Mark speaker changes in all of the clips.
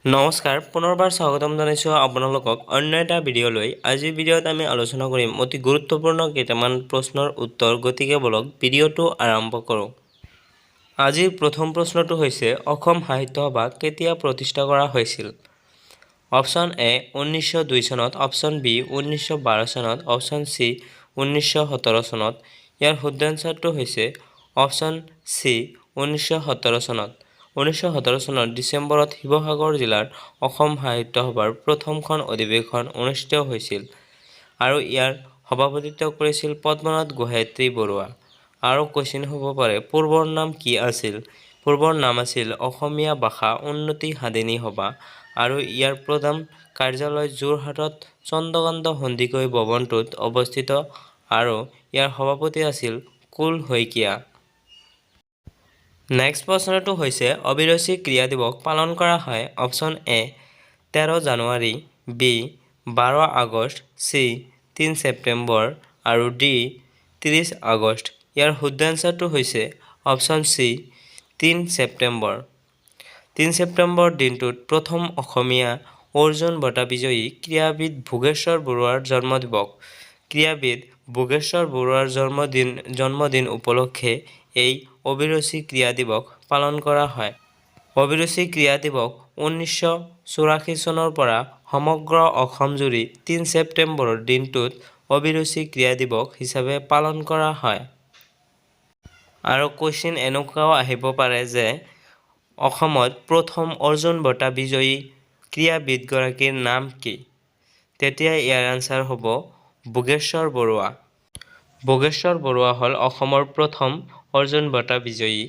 Speaker 1: নমস্কাৰ পুনৰবাৰ স্বাগতম জনাইছোঁ আপোনালোকক অন্য এটা ভিডিঅ'লৈ। আজিৰ ভিডিঅ'ত আমি আলোচনা কৰিম অতি গুৰুত্বপূৰ্ণ কেইটামান প্ৰশ্নৰ উত্তৰ। গতিকে বলক ভিডিঅ'টো আৰম্ভ কৰোঁ। আজিৰ প্ৰথম প্ৰশ্নটো হৈছে অসম সাহিত্য সভা কেতিয়া প্ৰতিষ্ঠা কৰা হৈছিল? অপশ্যন এ 1902 চনত, অপশ্যন বি 1912 চনত, অপশ্যন চি 1917 চনত। ইয়াৰ শুদ্ধ এনচাৰটো হৈছে অপশ্যন চি 1917 চনত। 1917 চনত ডিচেম্বৰত শিৱসাগৰ জিলাৰ অসম সাহিত্য সভাৰ প্ৰথমখন অধিৱেশন অনুষ্ঠিত হৈছিল আৰু ইয়াৰ সভাপতিত্ব কৰিছিল পদ্মনাথ গোহাঞিত্ৰী বৰুৱা। আৰু কোৱেশ্চন হ'ব পাৰে পূৰ্বৰ নাম কি আছিল? পূৰ্বৰ নাম আছিল অসমীয়া ভাষা উন্নতি সাধিনী সভা আৰু ইয়াৰ প্ৰধান কাৰ্যালয় যোৰহাটত চন্দ্ৰকান্ত সন্দিকৈ ভৱনটোত অৱস্থিত আৰু ইয়াৰ সভাপতি আছিল কুল শইকীয়া। নেক্সট প্ৰশ্নটো হৈছে অভিৰুচি ক্ৰীড়া দিৱস পালন কৰা হয় option A 13 January, B 12 August, C 3 September আৰু ডি 30 আগষ্ট। ইয়াৰ শুদ্ধ এনচাৰটো হৈছে অপশ্যন চি 3 ছেপ্টেম্বৰ। 3 ছেপ্টেম্বৰ দিনটোত প্ৰথম অসমীয়া অৰ্জুন বঁটা বিজয়ী ক্ৰীড়াবিদ ভোগেশ্বৰ বৰুৱাৰ জন্মদিৱস। ক্ৰীড়াবিদ ভোগেশ্বৰ বৰুৱাৰ জন্মদিন উপলক্ষে এই অভিৰুচি ক্ৰীড়া দিৱস পালন কৰা হয়। অভিৰুচি ক্ৰীড়া দিৱস 1984 চনৰ পৰা সমগ্ৰ অসমজুৰি 3 ছেপ্টেম্বৰৰ দিনটোত অভিৰুচি ক্ৰীড়া দিৱস হিচাপে পালন কৰা হয়। আৰু কোৱেশ্চন এনেকুৱাও আহিব পাৰে যে অসমত প্ৰথম অৰ্জুন বঁটা বিজয়ী ক্ৰীড়াবিদগৰাকীৰ নাম কি? তেতিয়া ইয়াৰ এনচাৰ হ'ব ভোগেশ্বৰ বৰুৱা। ভোগেশ্বৰ বৰুৱা হ'ল অসমৰ প্ৰথম অৰ্জুন বঁটা বিজয়ী।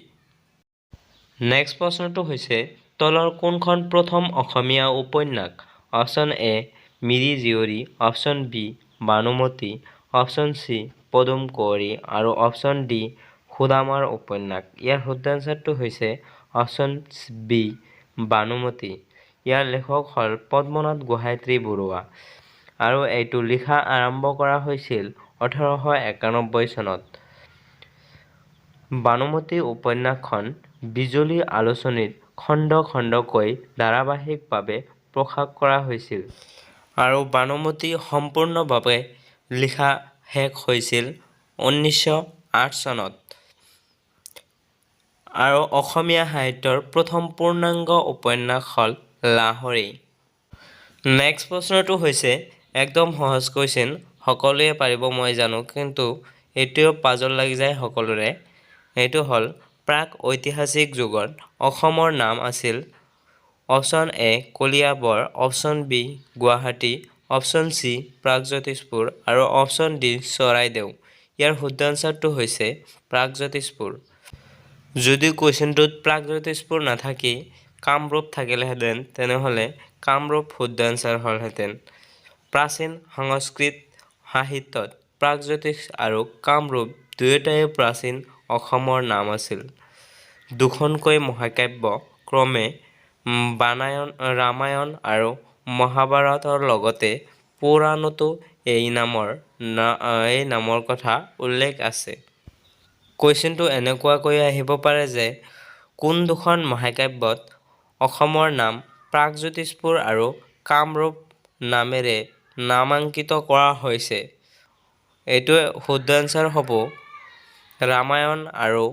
Speaker 1: নেক্সট প্ৰশ্নটো হৈছে তলৰ কোনখন প্ৰথম অসমীয়া উপন্যাস? Option A Miri Jiyori, option B Bhanumati, option C Padum Kunwari আৰু অপশ্যন ডি সুদামাৰ উপন্যাস। ইয়াৰ শুদ্ধ এনচাৰটো হৈছে অপশ্যন বি ভানুমতী। ইয়াৰ লেখক হ'ল পদ্মনাথ গোহাঞিত্ৰী বৰুৱা আৰু এইটো লিখা আৰম্ভ কৰা হৈছিল 1891 চনত। ভানুমতী উপন্যাসখন বিজুলী আলোচনীত খণ্ড খণ্ডকৈ ধাৰাবাহিকভাৱে প্ৰকাশ কৰা হৈছিল আৰু ভানুমতী সম্পূৰ্ণভাৱে লিখা শেষ হৈছিল 1908 চনত আৰু অসমীয়া সাহিত্যৰ প্ৰথম পূৰ্ণাংগ উপন্যাস হ'ল লাহৰী। নেক্সট প্ৰশ্নটো হৈছে একদম সহজ কুৱেশ্চন, সকলোৱে পাৰিব মই জানো, কিন্তু এইটোও পাজল লাগি যায় সকলোৰে। এইটো হ'ল প্ৰাক ঐতিহাসিক যুগত অসমৰ নাম আছিল option A Kaliabor, option B Guwahati, option C Pragjyotishpur আৰু অপশ্যন ডি চৰাইদেউ। ইয়াৰ শুদ্ধ এনচাৰটো হৈছে প্ৰাগজ্যোতিষপুৰ। যদি কুৱেশ্চনটোত প্ৰাগজ্যোতিষপুৰ নাথাকি কামৰূপ থাকিলেহেঁতেন তেনেহ'লে কামৰূপ শুদ্ধ এনচাৰ হ'লহেঁতেন। প্ৰাচীন সংস্কৃত সাহিত্যত প্ৰাগজ্যোতিষ আৰু কামৰূপ দুয়োটাই প্ৰাচীন অসমৰ নাম আছিল। দুখনকৈ মহাকাব্য ক্ৰমে ৰামায়ণ আৰু মহাভাৰতৰ লগতে পুৰাণতো এই নামৰ কথা উল্লেখ আছে। কুৱেশ্চনটো এনেকুৱাকৈ আহিব পাৰে যে কোন দুখন মহাকাব্যত অসমৰ নাম প্ৰাগজ্যোতিষপুৰ আৰু কামৰূপ নামেৰে নামাঙ্কিত কৰা হৈছে? এইটোৱে শুদ্ধ এনচাৰ হ'ব ৰামায়ণ আৰু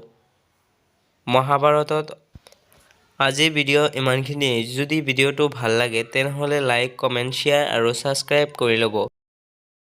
Speaker 1: মহাভাৰতত। আজিৰ ভিডিঅ' ইমানখিনিয়েই। যদি ভিডিঅ'টো ভাল লাগে তেনেহ'লে লাইক, কমেণ্ট, শ্বেয়াৰ আৰু ছাবস্ক্ৰাইব কৰি ল'ব।